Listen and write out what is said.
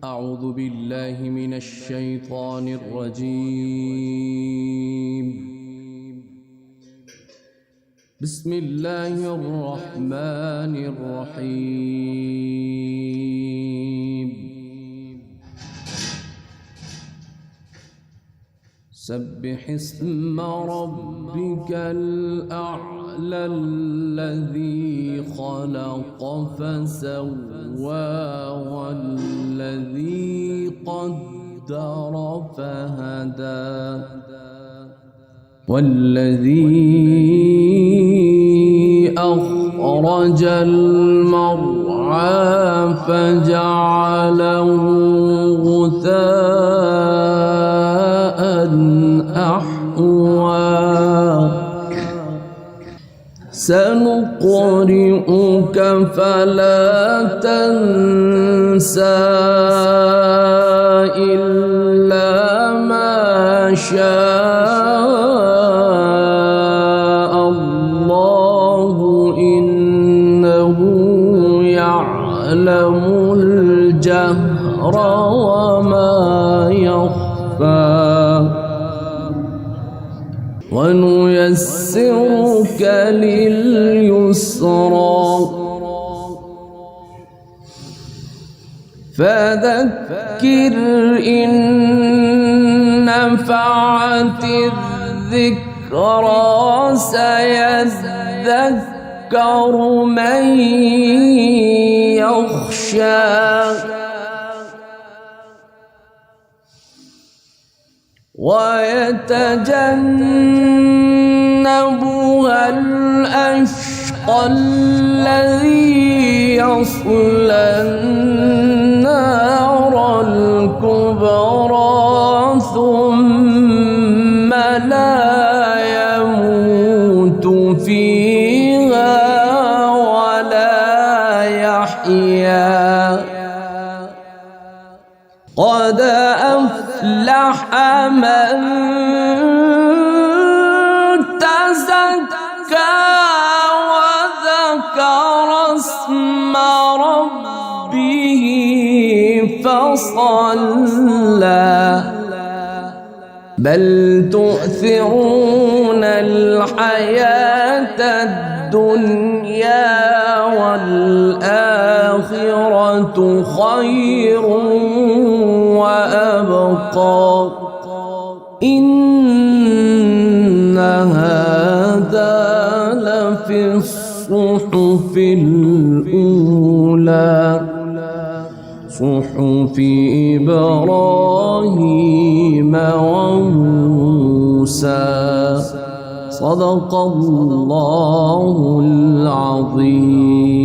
أعوذ بالله من الشيطان الرجيم. بسم الله الرحمن الرحيم. سبح اسم ربك الأعلى الذي خلق فسوى والذي قدر فهدى والذي أخرج المرعى فجعله غثاء أحوى سنقرئك فلا تنسى إلا ما شاء الله إنه يعلم الجهر وما يخفى ونيسرك لليسرى فذكر إن نفعت الذكرى سيذكر من يخشى ويتجنبها الأشقى الذي يصلى النار الكبرى ثم لا يموت فيها ولا يحيا قد أفلح من تزكى وذكر اسم ربه فصلى بل تؤثرون الحياة الدنيا والآخرة خير وأبقى إن هذا لفي الصحف الأولى صحف إبراهيم وموسى صدق الله العظيم.